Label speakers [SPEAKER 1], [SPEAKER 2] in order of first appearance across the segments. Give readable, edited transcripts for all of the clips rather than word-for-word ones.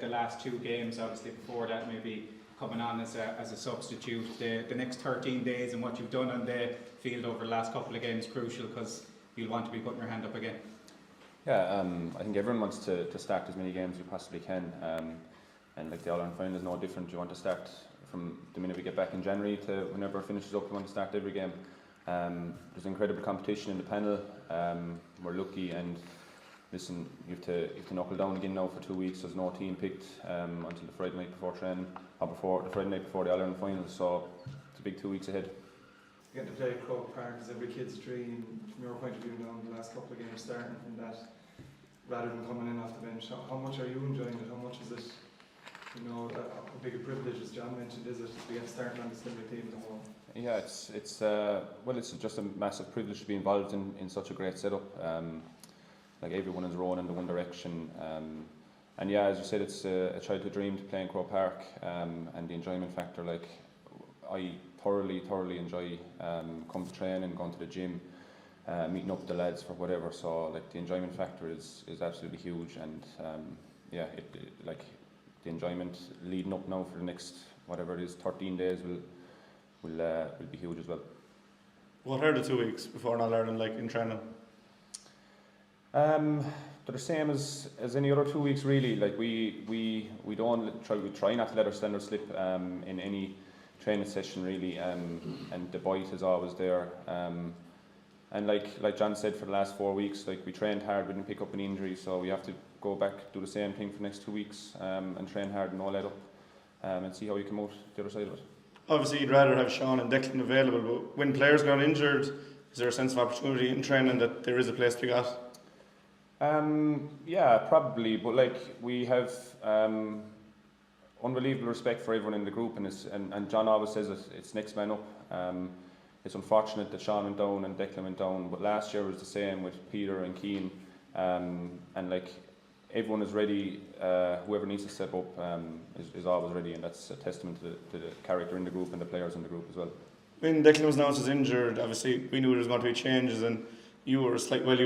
[SPEAKER 1] the last 2 games, obviously before that maybe coming on as a substitute. The next 13 days and what you've done on the field over the last couple of games crucial because you'll want to be putting your hand up again.
[SPEAKER 2] Yeah, I think everyone wants to start as many games as you possibly can, and like the All-Ireland final is no different. You want to start from the minute we get back in January to whenever it finishes up. You want to start every game. There's incredible competition in the panel. We're lucky, and listen, you have to knuckle down again now for 2 weeks. There's no team picked until the Friday night before training, or before the Friday night before the All-Ireland final. So it's a big 2 weeks ahead.
[SPEAKER 3] Getting to play at Croke Park is every kid's dream. From your point of view now, the last couple of games starting from that, rather than coming in off the bench, how much are you enjoying it? How much is it, you know, how big a privilege, as John mentioned, is it to be starting on this Limerick team at home?
[SPEAKER 2] Yeah, it's just a massive privilege to be involved in such a great setup. Like everyone is rowing in the one direction, and yeah, as you said, it's a childhood dream to play in Croke Park, and the enjoyment factor. Like I thoroughly enjoy coming to train and going to the gym, meeting up with the lads for whatever. So like the enjoyment factor is absolutely huge, and yeah, like the enjoyment leading up now for the next whatever it is 13 days will be huge as well.
[SPEAKER 4] What are the 2 weeks before All Ireland like in training?
[SPEAKER 2] They're the same as any other 2 weeks really. Like we try not to let our standards slip in any training session really, and the bite is always there. And like John said, for the last 4 weeks, like we trained hard, we didn't pick up an injury, so we have to go back, do the same thing for the next 2 weeks, and train hard and no let up, and see how we come out the other side of it.
[SPEAKER 4] Obviously, you'd rather have Sean and Declan available, but when players got injured, is there a sense of opportunity in training that there is a place to be got?
[SPEAKER 2] Yeah, probably, but like we have unbelievable respect for everyone in the group, and John always says it's next man up. It's unfortunate that Sean went down and Declan went down, but last year was the same with Peter and Keane, and like everyone is ready. Whoever needs to step up is always ready, and that's a testament to the character in the group and the players in the group as well.
[SPEAKER 4] When Declan was announced as injured, obviously we knew there was going to be changes, and you were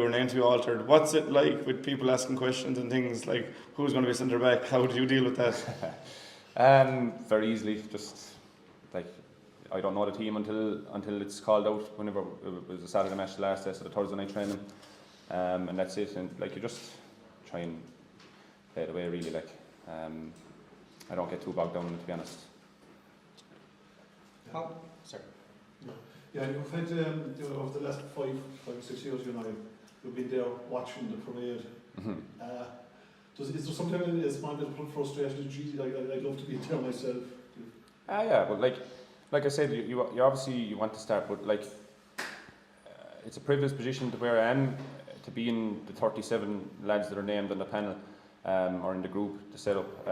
[SPEAKER 4] named to be altered. What's it like with people asking questions and things like who's going to be centre back? How did you deal with that?
[SPEAKER 2] Very easily, just like I don't know the team until it's called out. Whenever it was a Saturday match, the last day, so the Thursday night training, and that's it. And like you just try and play it away really. Like I don't get too bogged down in it, to be honest.
[SPEAKER 1] Sorry.
[SPEAKER 5] Yeah, you've had over the last 5 or 6 years, you know, you've been there watching the parade. Is there sometimes a small bit of frustration? Gee, I'd love to be there myself.
[SPEAKER 2] Yeah, but like I said, you obviously you want to start, but like it's a privileged position to where I am, to be in the 37 lads that are named on the panel or in the group to set up.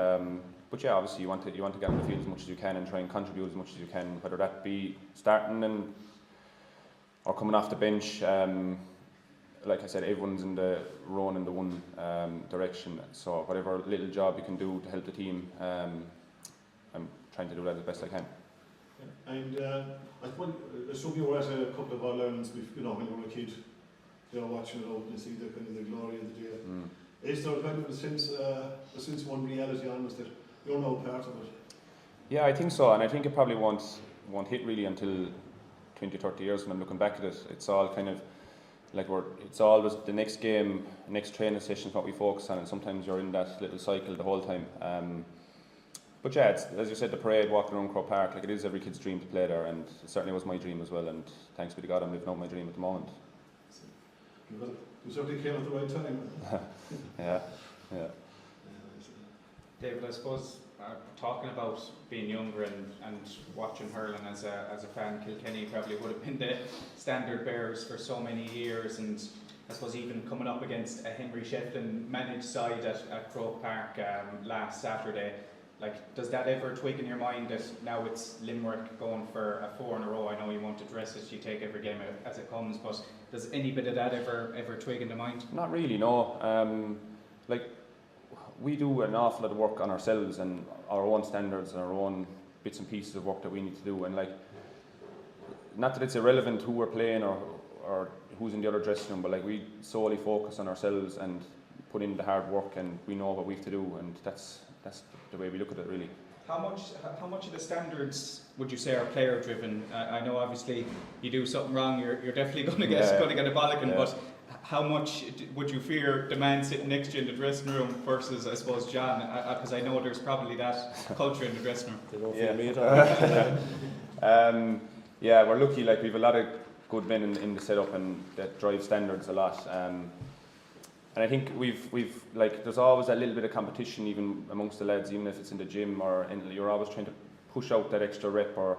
[SPEAKER 2] But yeah, obviously you want to get on the field as much as you can and try and contribute as much as you can, whether that be starting or coming off the bench. Like I said, everyone's rowing in the one direction. So whatever little job you can do to help the team, I'm trying to do that as best I can.
[SPEAKER 5] Yeah. And I assume you were at a couple of All-Irelands, you know, when you were a kid, you know, watching it out and you see the kind of the glory of the day. Is there kind of a sense one reality on us that you're now part of it?
[SPEAKER 2] Yeah, I think so, and I think it probably won't hit really until 20-30 years when I'm looking back at it. It's all kind of like it's always the next game, next training session is what we focus on, and sometimes you're in that little cycle the whole time. But yeah, it's, as you said, the parade, walking around Croke Park, like it is every kid's dream to play there, and it certainly was my dream as well, and thanks be to God I'm living out my dream at the moment.
[SPEAKER 5] You certainly came at the right time.
[SPEAKER 2] Yeah.
[SPEAKER 1] David, I suppose talking about being younger and watching hurling as a fan, Kilkenny probably would have been the standard bearers for so many years, and I suppose even coming up against a Henry Shefflin managed side at Croke Park last Saturday, like does that ever twig in your mind that now it's Limerick going for a 4 in a row? I know you won't address it, you take every game as it comes, but does any bit of that ever twig in the mind?
[SPEAKER 2] Not really, no. Like we do an awful lot of work on ourselves and our own standards and our own bits and pieces of work that we need to do, and like not that it's irrelevant who we're playing or who's in the other dressing room, but like we solely focus on ourselves, and put in the hard work, and we know what we have to do, and that's the way we look at it, really.
[SPEAKER 1] How much of the standards would you say are player driven? I know obviously you do something wrong, you're definitely going to get a bollocking, but how much would you fear the man sitting next to you in the dressing room versus, I suppose, John? Because I know there's probably that culture in the dressing room.
[SPEAKER 6] They don't fear me at all.
[SPEAKER 2] Yeah, we're lucky. Like we've a lot of good men in the setup, and that drive standards a lot. And I think we've like there's always that little bit of competition even amongst the lads, even if it's in the gym you're always trying to push out that extra rep or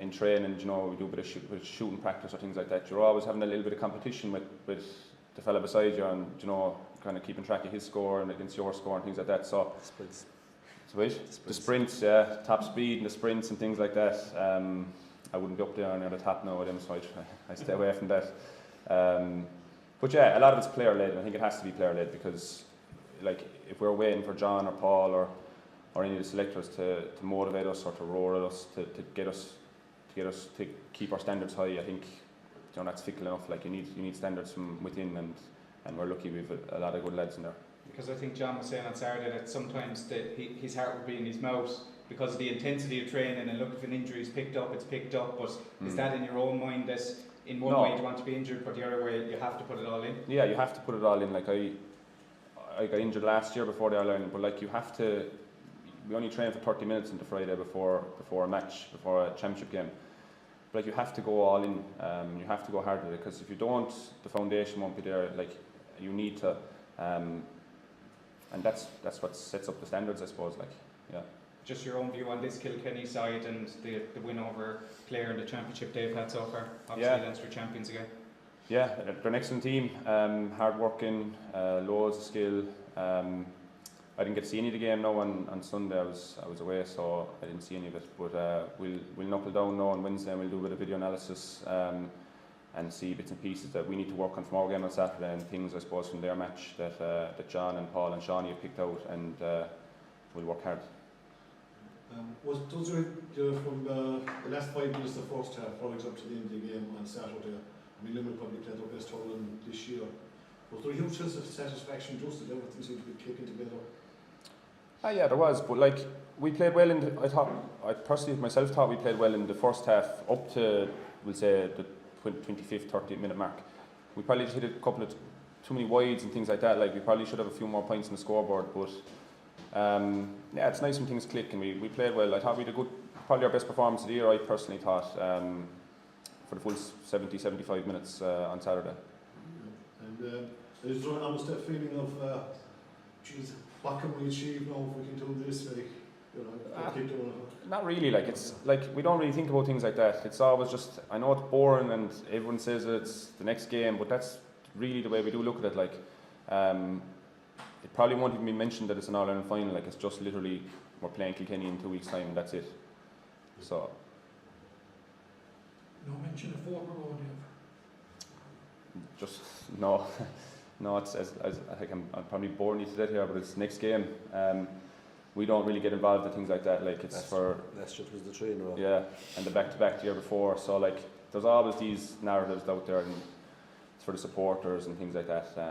[SPEAKER 2] in training, you know, we do a bit of shooting practice or things like that. You're always having a little bit of competition with the fella beside you, and you know, kind of keeping track of his score and against your score and things like that. So
[SPEAKER 6] Sprints.
[SPEAKER 2] the sprints, yeah, top speed and the sprints and things like that. I wouldn't be up there near the top now with them, so I stay away from that. But yeah, a lot of it's player led, and I think it has to be player led because, like, if we're waiting for John or Paul or any of the selectors to motivate us or to roar at us to get us to keep our standards high, I think, you know, that's fickle enough. Like you need standards from within, and we're lucky we've a lot of good lads in there.
[SPEAKER 1] Because I think John was saying on Saturday that sometimes his heart would be in his mouth because of the intensity of training, and look, if an injury is picked up, it's picked up. But is that in your own mind that in one way you want to be injured, but the other way you have to put it all in?
[SPEAKER 2] Yeah, you have to put it all in. Like I got injured last year before the All-Ireland, but like you have to. We only train for 30 minutes on the Friday before a match, before a championship game. But like you have to go all in. You have to go hard at it, because if you don't, the foundation won't be there. Like you need to, and that's what sets up the standards, I suppose. Like, yeah.
[SPEAKER 1] Just your own view on this Kilkenny side and the win over Clare in the championship they've had so far. Obviously, Leinster champions again.
[SPEAKER 2] Yeah, they're an excellent team. Hard working, loads of skill. I didn't get to see any of the game now on Sunday. I was away, so I didn't see any of it. But we'll knuckle down now on Wednesday, and we'll do a bit of video analysis and see bits and pieces that we need to work on from our game on Saturday, and things, I suppose, from their match that John and Paul and Shawnee have picked out, and we'll work hard.
[SPEAKER 5] Those are from the last 5 minutes of the first half, right up to the end of the game on Saturday. I mean, Limerick probably played their best hurling this year. Was there a huge sense of satisfaction just that everything seemed to be clicking together?
[SPEAKER 2] Yeah, there was, but like we played well I personally myself thought we played well in the first half up to, we'll say, the 25th, 30th minute mark. We probably just hit a couple of too many wides and things like that. Like we probably should have a few more points on the scoreboard, but yeah, it's nice when things click, and we played well. I thought we had probably our best performance of the year, I personally thought, for the full 70-75 minutes on Saturday.
[SPEAKER 5] And is there almost that feeling of, geez, what can we achieve now if we can do this? Like, you know, keep doing it.
[SPEAKER 2] Not really. Like it's like we don't really think about things like that. It's always just, I know it's boring, and everyone says it's the next game, but that's really the way we do look at it. Like, it probably won't even be mentioned that it's an All-Ireland final. Like, it's just literally we're playing Kilkenny in 2 weeks' time, and that's it. So.
[SPEAKER 7] No mention of former road,
[SPEAKER 2] Just no, no. It's as I think I'm probably boring you to death here, but it's next game. We don't really get involved in things like that. Like it's for
[SPEAKER 6] last year was the train road.
[SPEAKER 2] Yeah, and the back-to-back the year before. So like, there's always these narratives out there, and it's for the supporters and things like that.